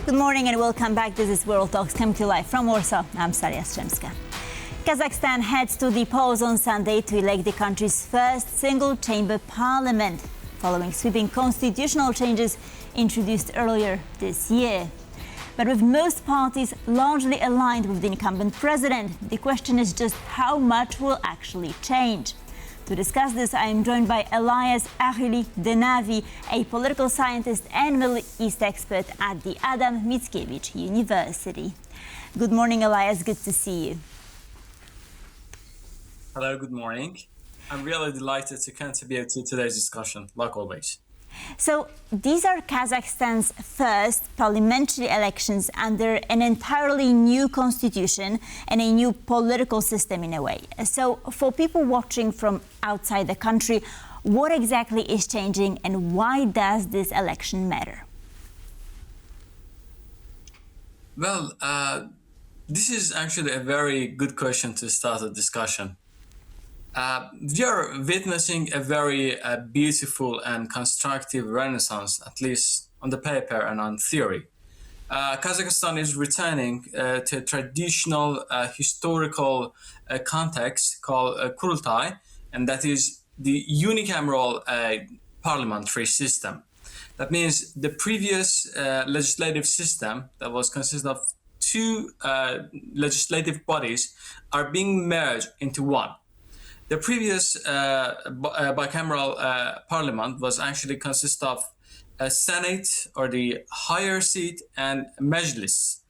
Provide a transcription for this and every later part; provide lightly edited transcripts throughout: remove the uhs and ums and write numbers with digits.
Good morning and welcome back. This is World Talks coming to you live from Warsaw. I'm Saria Strzemska. Kazakhstan heads to the polls on Sunday to elect the country's first single-chamber parliament, following sweeping constitutional changes introduced earlier this year. But with most parties largely aligned with the incumbent president, the question is just how much will actually change. To discuss this, I am joined by Ellias Aghili Dehnavi, a political scientist and Middle East expert at the Adam Mickiewicz University. Good morning, Elias. Good to see you. Hello, good morning. I'm really delighted to contribute to today's discussion, like always. So these are Kazakhstan's first parliamentary elections under an entirely new constitution and a new political system in a way. So for people watching from outside the country, what exactly is changing and why does this election matter? Well, this is actually a very good question to start a discussion. We are witnessing a very beautiful and constructive renaissance, at least on the paper and on theory. Kazakhstan is returning to a traditional historical context called Kurultay, and that is the unicameral parliamentary system. That means the previous legislative system that was consisted of two legislative bodies are being merged into one. The previous bicameral parliament was actually consist of a Senate, or the higher seat, and Mejlis,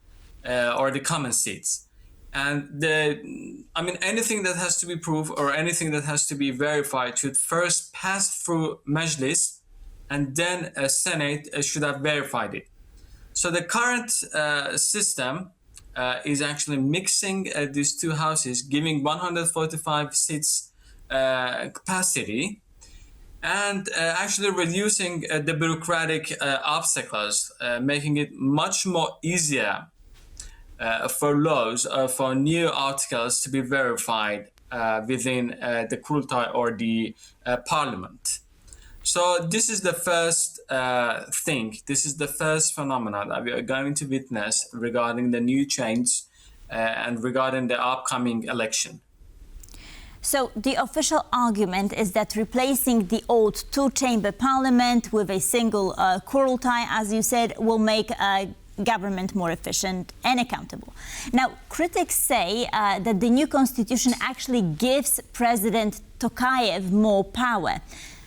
or the common seats. And anything that has to be proved or anything that has to be verified should first pass through Mejlis, and then a Senate should have verified it. So the current system is actually mixing these two houses, giving 145 seats capacity, and actually reducing the bureaucratic obstacles, making it much more easier for laws for new articles to be verified within the Kurultay or the parliament. So this is the first thing, this is the first phenomenon that we are going to witness regarding the new change and regarding the upcoming election. So the official argument is that replacing the old two-chamber parliament with a single Kurultay, as you said, will make government more efficient and accountable. Now, critics say that the new constitution actually gives President Tokayev more power.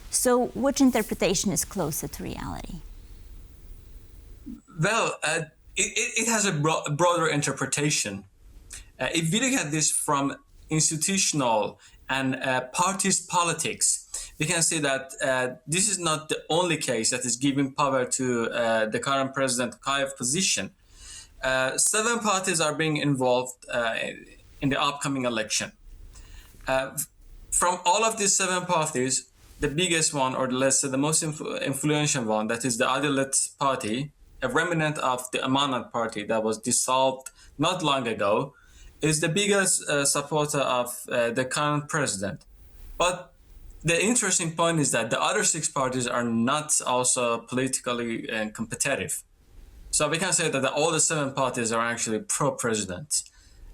So which interpretation is closer to reality? Well, it has a broader interpretation. If we look at this from institutional and parties politics, we can see that this is not the only case that is giving power to the current President Tokayev position. 7 parties are being involved in the upcoming election. From all of these 7 parties, the biggest one, or let's say the most influential one, that is the Adalet Party, a remnant of the Amanat Party that was dissolved not long ago, is the biggest supporter of the current president. But the interesting point is that the other 6 parties are not also politically competitive. So we can say that all the 7 parties are actually pro-president,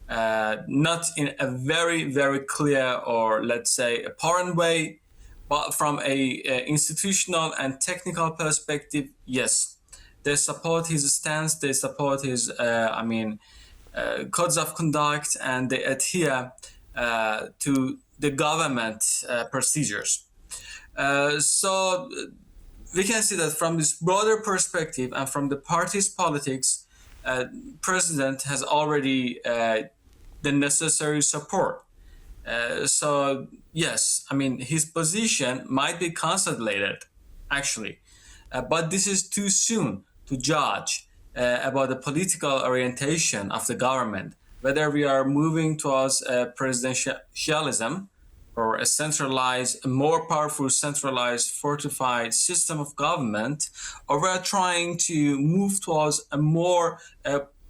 not in a very, very clear or let's say apparent way, but from a institutional and technical perspective, yes. They support his stance, they support his, codes of conduct, and they adhere to the government procedures. So we can see that from this broader perspective and from the party's politics, president has already the necessary support. So yes, his position might be consolidated, actually, but this is too soon to judge about the political orientation of the government, whether we are moving towards presidentialism or a centralized, more powerful, centralized, fortified system of government, or we are trying to move towards a more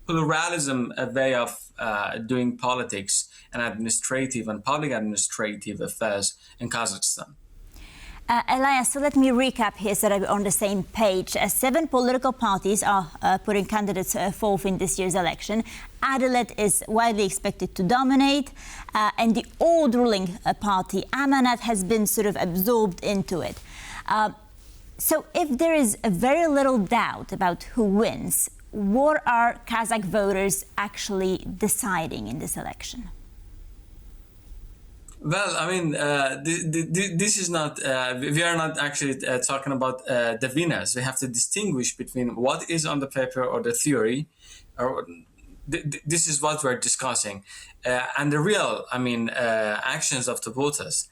pluralism way of doing politics and administrative and public administrative affairs in Kazakhstan. Elias, so let me recap here so that we're on the same page. 7 political parties are putting candidates forth in this year's election. Adelet is widely expected to dominate, and the old ruling party, Amanat, has been sort of absorbed into it. So if there is very little doubt about who wins, what are Kazakh voters actually deciding in this election? Well, I mean, this is not, we are not actually talking about the winners. We have to distinguish between what is on the paper or the theory, or this is what we're discussing, and the real, I mean, actions of the voters.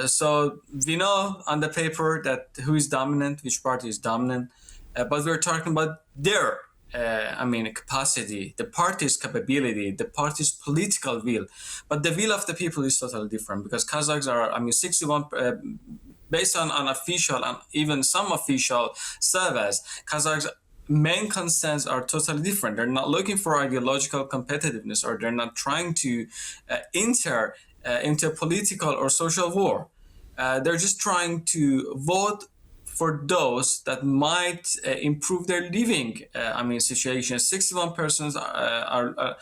So we know on the paper that who is dominant, which party is dominant, but we're talking about their capacity, the party's capability, the party's political will. But the will of the people is totally different, because Kazakhs are, 61, based on unofficial and even some official surveys, Kazakhs' main concerns are totally different. They're not looking for ideological competitiveness, or they're not trying to enter into a political or social war. They're just trying to vote for those that might improve their living situation. 61% are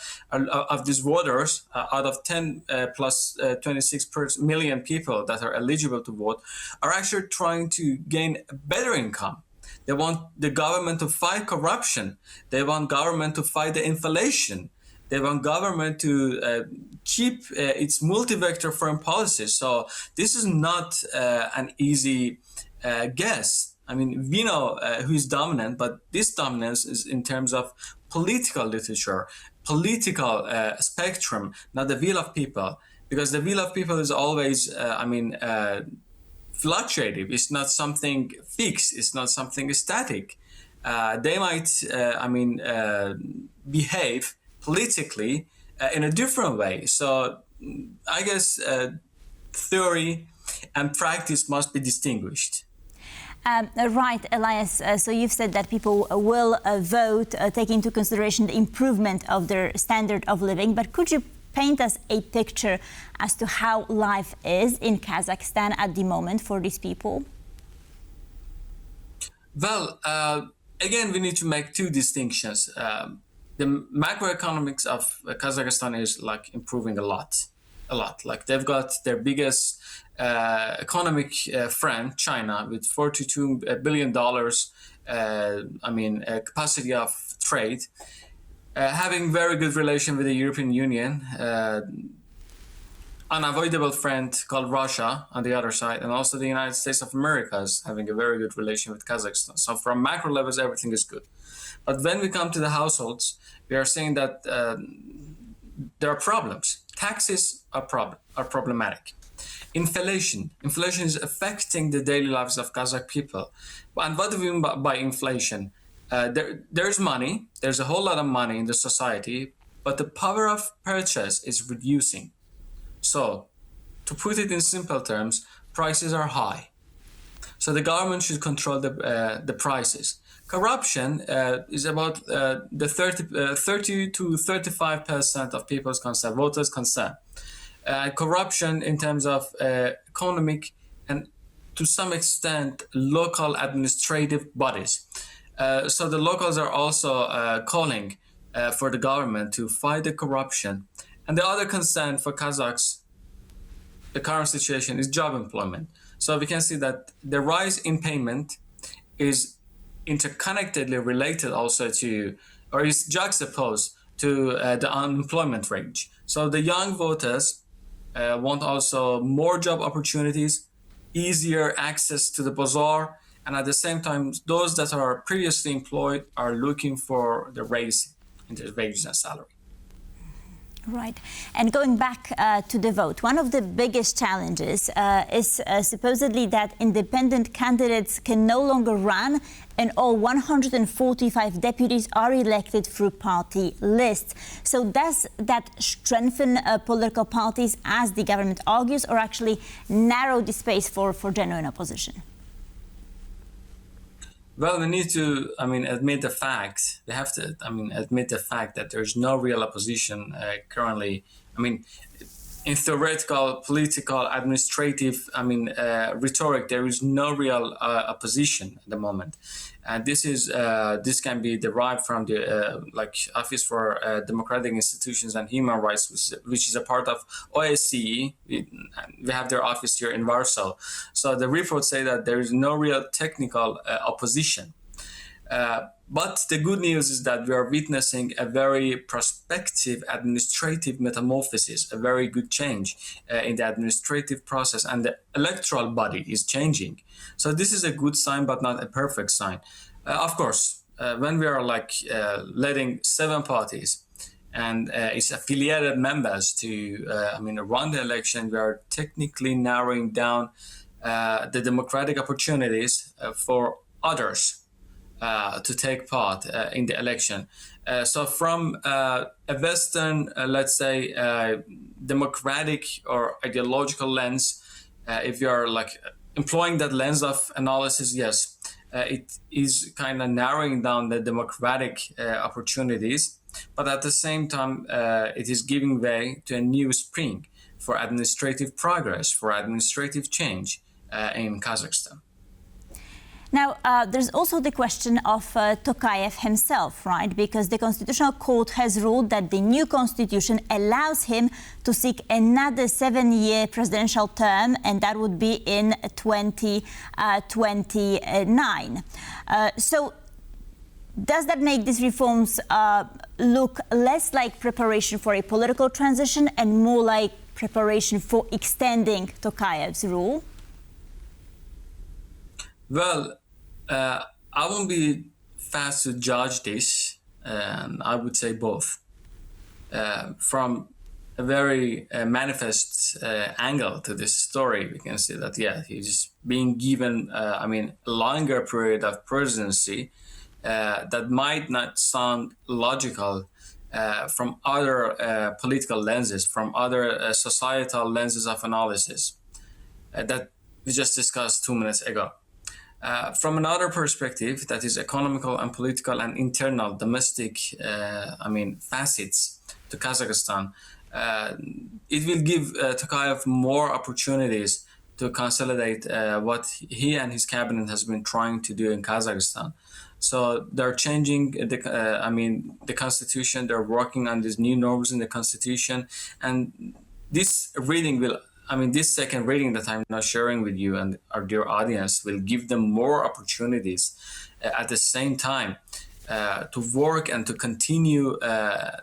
of these voters, out of 10 plus 26 million people that are eligible to vote, are actually trying to gain a better income. They want the government to fight corruption. They want government to fight the inflation. They want government to keep its multi-vector foreign policy. So this is not an easy guess. I mean, we know who is dominant, but this dominance is in terms of political literature, political spectrum, not the will of people, because the will of people is always, fluctuative. It's not something fixed. It's not something static. They might, behave politically in a different way. So I guess theory and practice must be distinguished. Right, Elias. So you've said that people will vote, taking into consideration the improvement of their standard of living. But could you paint us a picture as to how life is in Kazakhstan at the moment for these people? Well, again, we need to make two distinctions. The macroeconomics of Kazakhstan is like improving a lot. Like they've got their biggest economic friend, China, with $42 billion, capacity of trade, having very good relation with the European Union, unavoidable friend called Russia on the other side, and also the United States of America is having a very good relation with Kazakhstan. So from macro levels, everything is good. But when we come to the households, we are seeing that there are problems. Taxes are problematic. Inflation is affecting the daily lives of Kazakh people. And what do we mean by inflation? There's money, there's a whole lot of money in the society, but the power of purchase is reducing. So, to put it in simple terms, prices are high. So the government should control the prices. Corruption is about the 30 to 35% of people's concern, voters' concern. Corruption in terms of economic and to some extent local administrative bodies. So the locals are also calling for the government to fight the corruption. And the other concern for Kazakhs, the current situation, is job employment. So we can see that the rise in payment is interconnectedly related also to, or is juxtaposed to the unemployment range. So the young voters want also more job opportunities, easier access to the bazaar, and at the same time, those that are previously employed are looking for the raise in their wages and salary. Right. And going back to the vote, one of the biggest challenges is supposedly that independent candidates can no longer run, and all 145 deputies are elected through party lists. So does that strengthen political parties, as the government argues, or actually narrow the space for genuine opposition? Well, we need to, admit the fact. We have to, admit the fact that there's no real opposition currently. in theoretical, political, administrative, rhetoric, there is no real opposition at the moment. And this can be derived from the Office for Democratic Institutions and Human Rights, which is a part of OSCE. We have their office here in Warsaw. So the reports say that there is no real technical opposition. But the good news is that we are witnessing a very prospective administrative metamorphosis, a very good change in the administrative process, and the electoral body is changing. So this is a good sign, but not a perfect sign. Of course, when we are letting 7 parties and its affiliated members to run the election, we are technically narrowing down the democratic opportunities for others to take part in the election. So from a Western, let's say, democratic or ideological lens, if you're employing that lens of analysis, yes, it is kind of narrowing down the democratic opportunities, but at the same time, it is giving way to a new spring for administrative progress, for administrative change in Kazakhstan. Now, there's also the question of Tokayev himself, right? Because the Constitutional Court has ruled that the new constitution allows him to seek another 7-year presidential term, and that would be in 2029. So does that make these reforms look less like preparation for a political transition and more like preparation for extending Tokayev's rule? Well, I won't be fast to judge this, and I would say both. From a very manifest angle to this story, we can see that, yeah, he's being given, a longer period of presidency that might not sound logical from other political lenses, from other societal lenses of analysis that we just discussed 2 minutes ago. From another perspective, that is economical and political and internal domestic, facets to Kazakhstan, it will give Tokayev more opportunities to consolidate what he and his cabinet has been trying to do in Kazakhstan. So they're changing the constitution. They're working on these new norms in the constitution, and this reading will. This second reading that I'm now sharing with you and our dear audience will give them more opportunities at the same time to work and to continue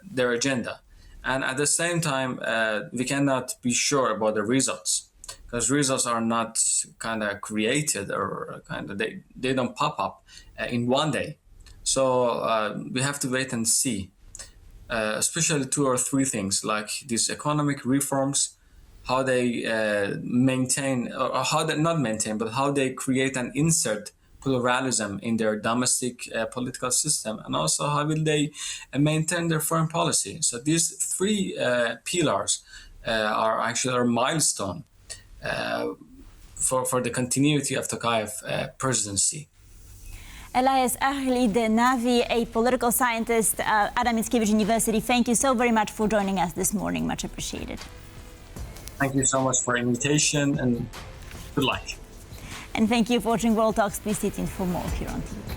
their agenda. And at the same time, we cannot be sure about the results, because results are not kind of created or they don't pop up in one day. So we have to wait and see, especially 2 or 3 things like these economic reforms, how they maintain, or how they not maintain, but how they create and insert pluralism in their domestic political system, and also how will they maintain their foreign policy. So these 3 pillars are actually a milestone for the continuity of Tokayev presidency. Elias Aghili Dehnavi, a political scientist at Adam Mickiewicz University, thank you so very much for joining us this morning. Much appreciated. Thank you so much for the invitation, and good luck. And thank you for watching World Talks. Please stay tuned for more here on TV.